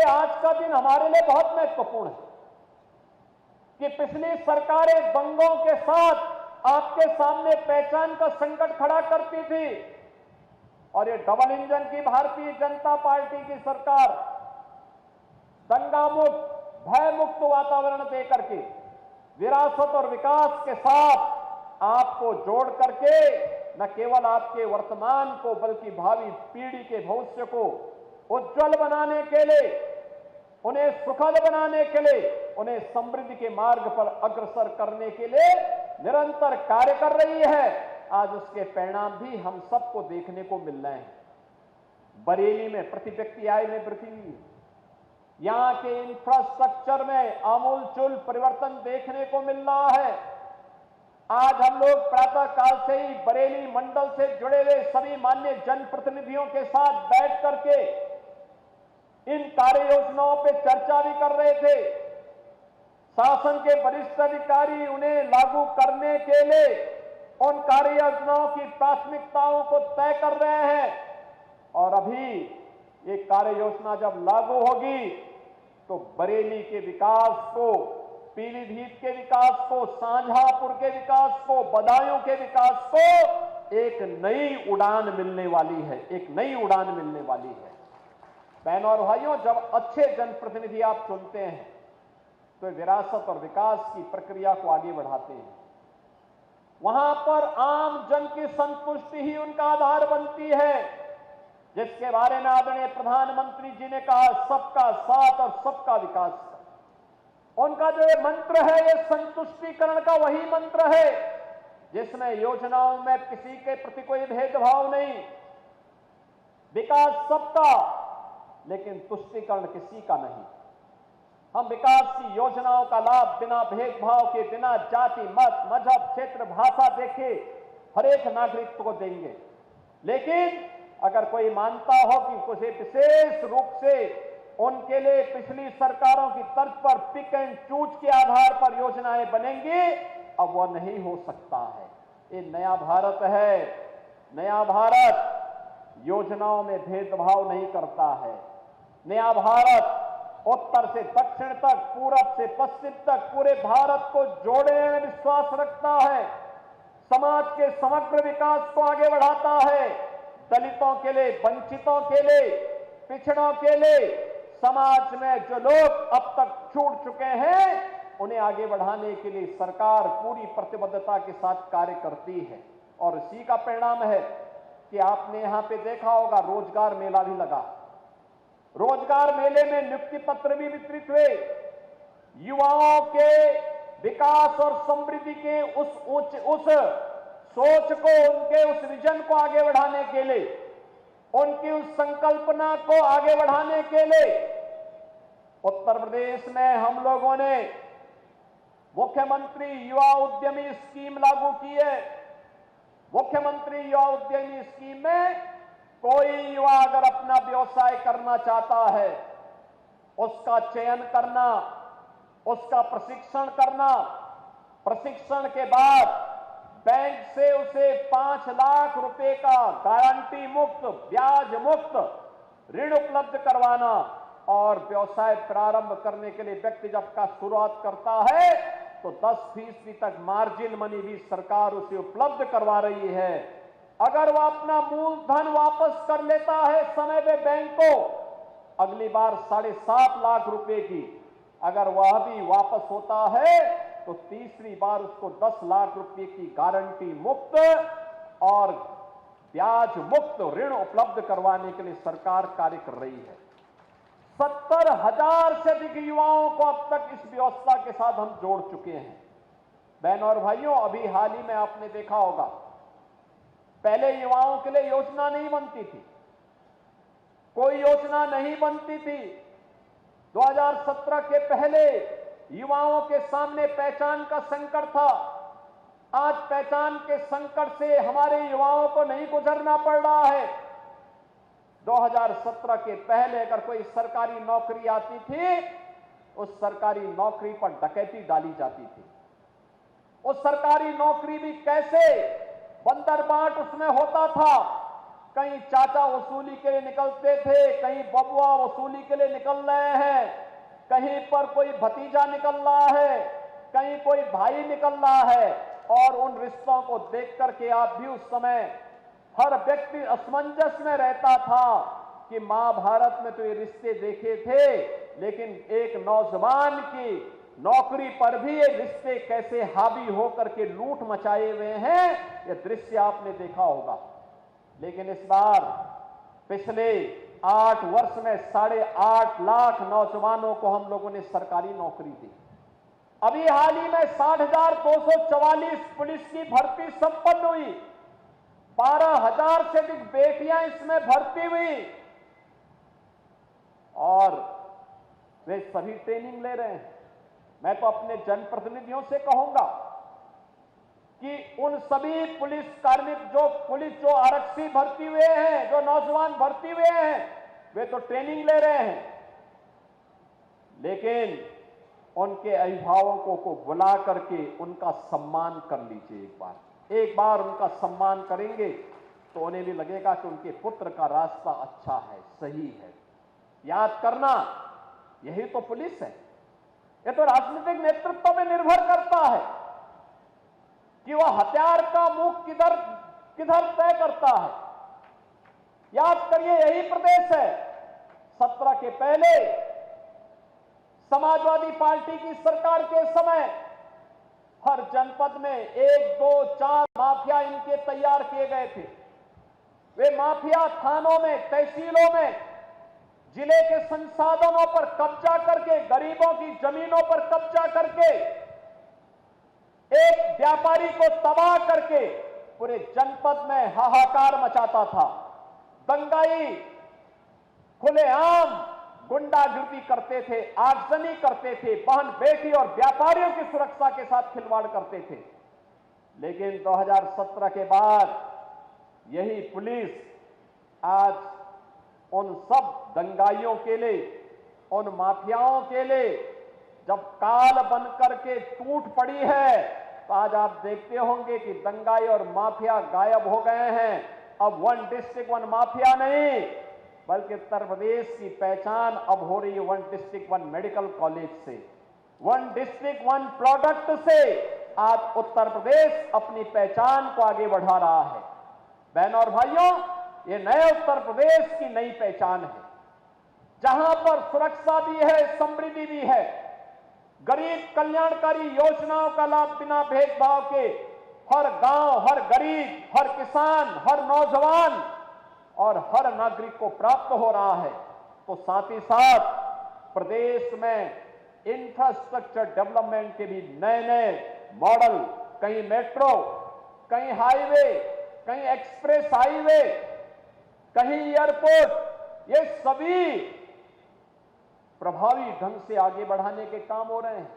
आज का दिन हमारे लिए बहुत महत्वपूर्ण है कि पिछली सरकारें दंगों के साथ आपके सामने पहचान का संकट खड़ा करती थी और ये डबल इंजन की भारतीय जनता पार्टी की सरकार दंगा मुक्त, भय मुक्त वातावरण देकर के विरासत और विकास के साथ आपको जोड़ करके न केवल आपके वर्तमान को बल्कि भावी पीढ़ी के भविष्य को उज्जवल बनाने के लिए, उन्हें सुखद बनाने के लिए, उन्हें समृद्धि के मार्ग पर अग्रसर करने के लिए निरंतर कार्य कर रही है। आज उसके परिणाम भी हम सबको देखने को मिल रहे हैं। बरेली में प्रति व्यक्ति आय में वृद्धि हुई है। यहां के इंफ्रास्ट्रक्चर में आमूलचूल परिवर्तन देखने को मिल रहा है। आज हम लोग प्रातः काल से ही बरेली मंडल से जुड़े हुए सभी मान्य जनप्रतिनिधियों के साथ बैठ करके इन कार्य योजनाओं पर चर्चा भी कर रहे थे। शासन के वरिष्ठ अधिकारी उन्हें लागू करने के लिए उन कार्य योजनाओं की प्राथमिकताओं को तय कर रहे हैं और अभी ये कार्य योजना जब लागू होगी तो बरेली के विकास को, पीलीभीत के विकास को, शाहजहांपुर के विकास को, बदायूं के विकास को एक नई उड़ान मिलने वाली है, एक नई उड़ान मिलने वाली है। बहनों और भाइयों, जब अच्छे जनप्रतिनिधि आप चुनते हैं तो विरासत और विकास की प्रक्रिया को आगे बढ़ाते हैं। वहां पर आम जन की संतुष्टि ही उनका आधार बनती है, जिसके बारे में आदरणीय प्रधानमंत्री जी ने कहा, सबका साथ और सबका विकास। उनका जो ये मंत्र है, ये संतुष्टिकरण का वही मंत्र है जिसमें योजनाओं में किसी के प्रति कोई भेदभाव नहीं, विकास सबका लेकिन तुष्टिकरण किसी का नहीं। हम विकास की योजनाओं का लाभ बिना भेदभाव के, बिना जाति, मत, मजहब, क्षेत्र, भाषा देखे हर एक नागरिक को देंगे। लेकिन अगर कोई मानता हो कि कुछ विशेष रूप से उनके लिए पिछली सरकारों की तर्ज पर पिक एंड चूज के आधार पर योजनाएं बनेंगी, अब वह नहीं हो सकता है। ये नया भारत है। नया भारत योजनाओं में भेदभाव नहीं करता है। नया भारत उत्तर से दक्षिण तक, पूरब से पश्चिम तक पूरे भारत को जोड़ने में विश्वास रखता है। समाज के समग्र विकास को आगे बढ़ाता है। दलितों के लिए, वंचितों के लिए, पिछड़ों के लिए, समाज में जो लोग अब तक छूट चुके हैं उन्हें आगे बढ़ाने के लिए सरकार पूरी प्रतिबद्धता के साथ कार्य करती है। और इसी का परिणाम है कि आपने यहां पे देखा होगा, रोजगार मेला भी लगा। रोजगार मेले में नियुक्ति पत्र भी वितरित हुए। युवाओं के विकास और समृद्धि के उस सोच को, उनके उस विजन को आगे बढ़ाने के लिए, उनकी उस संकल्पना को आगे बढ़ाने के लिए उत्तर प्रदेश में हम लोगों ने मुख्यमंत्री युवा उद्यमी स्कीम लागू की है। मुख्यमंत्री युवा उद्यमी स्कीम में कोई युवा अगर अपना व्यवसाय करना चाहता है, उसका चयन करना, उसका प्रशिक्षण करना, प्रशिक्षण के बाद बैंक से उसे 5 लाख रुपए का गारंटी मुक्त, ब्याज मुक्त ऋण उपलब्ध करवाना और व्यवसाय प्रारंभ करने के लिए व्यक्ति जब का शुरुआत करता है तो 10% तक मार्जिन मनी भी सरकार उसे उपलब्ध करवा रही है। अगर वह अपना मूलधन वापस कर लेता है समय पे बैंक को, अगली बार 7.5 लाख रुपए की अगर वह भी वापस होता है तो तीसरी बार उसको 10 लाख रुपए की गारंटी मुक्त और ब्याज मुक्त ऋण उपलब्ध करवाने के लिए सरकार कार्य कर रही है। 70,000 से अधिक युवाओं को अब तक इस व्यवस्था के साथ हम जोड़ चुके हैं। बहनों और भाइयों, अभी हाल ही में आपने देखा होगा, पहले युवाओं के लिए योजना नहीं बनती थी, कोई योजना नहीं बनती थी। 2017 के पहले युवाओं के सामने पहचान का संकट था। आज पहचान के संकट से हमारे युवाओं को नहीं गुजरना पड़ रहा है। 2017 के पहले अगर कोई सरकारी नौकरी आती थी, उस सरकारी नौकरी पर डकैती डाली जाती थी। उस सरकारी नौकरी भी कैसे बंदरबाट उसमें होता था। कहीं चाचा वसूली के लिए निकलते थे, कहीं बबुआ वसूली के लिए निकल रहे हैं, कहीं पर कोई भतीजा निकल रहा है, कहीं कोई भाई निकल रहा है। और उन रिश्तों को देख करके आप भी उस समय हर व्यक्ति असमंजस में रहता था कि महाभारत में तो ये रिश्ते देखे थे, लेकिन एक नौजवान की नौकरी पर भी ये रिश्ते कैसे हावी होकर के लूट मचाए हुए हैं, ये दृश्य आपने देखा होगा। लेकिन इस बार पिछले 8 वर्ष में 8.5 लाख नौजवानों को हम लोगों ने सरकारी नौकरी दी। अभी हाल ही में 60,244 पुलिस की भर्ती संपन्न हुई, 12,000 से अधिक बेटियां इसमें भर्ती हुई और वे सभी ट्रेनिंग ले रहे हैं। मैं तो अपने जनप्रतिनिधियों से कहूंगा कि उन सभी पुलिस कार्मिक जो आरक्षी भर्ती हुए हैं, जो नौजवान भर्ती हुए हैं, वे तो ट्रेनिंग ले रहे हैं, लेकिन उनके अभिभावकों को बुला करके उनका सम्मान कर लीजिए। एक बार उनका सम्मान करेंगे तो उन्हें भी लगेगा कि उनके पुत्र का रास्ता अच्छा है, सही है। याद करना, यही तो पुलिस है। यह तो राजनीतिक नेतृत्व में निर्भर करता है कि वह हथियार का मुख किधर किधर तय करता है। याद करिए, यही प्रदेश है 17 के पहले समाजवादी पार्टी की सरकार के समय हर जनपद में 1, 2, 4 माफिया इनके तैयार किए गए थे। वे माफिया थानों में, तहसीलों में जिले के संसाधनों पर कब्जा करके, गरीबों की जमीनों पर कब्जा करके, एक व्यापारी को तबाह करके पूरे जनपद में हाहाकार मचाता था। दंगाई, खुलेआम गुंडागिर्दी करते थे, आगजनी करते थे, बहन बेटी और व्यापारियों की सुरक्षा के साथ खिलवाड़ करते थे। लेकिन 2017 के बाद यही पुलिस आज उन सब दंगाइयों के लिए, उन माफियाओं के लिए जब काल बनकर के टूट पड़ी है, तो आज आप देखते होंगे कि दंगाई और माफिया गायब हो गए हैं। अब 1 डिस्ट्रिक्ट 1 माफिया नहीं, बल्कि उत्तर प्रदेश की पहचान अब हो रही है 1 डिस्ट्रिक्ट 1 मेडिकल कॉलेज से, 1 डिस्ट्रिक्ट 1 प्रोडक्ट से। आज उत्तर प्रदेश अपनी पहचान को आगे बढ़ा रहा है। बहनों और भाइयों, ये नए उत्तर प्रदेश की नई पहचान है, जहां पर सुरक्षा भी है, समृद्धि भी है, गरीब कल्याणकारी योजनाओं का लाभ बिना भेदभाव के हर गांव, हर गरीब, हर किसान, हर नौजवान और हर नागरिक को प्राप्त हो रहा है। तो साथ ही साथ प्रदेश में इंफ्रास्ट्रक्चर डेवलपमेंट के भी नए नए मॉडल, कहीं मेट्रो, कहीं हाईवे, कहीं एक्सप्रेस हाईवे, कहीं एयरपोर्ट, ये सभी प्रभावी ढंग से आगे बढ़ाने के काम हो रहे हैं।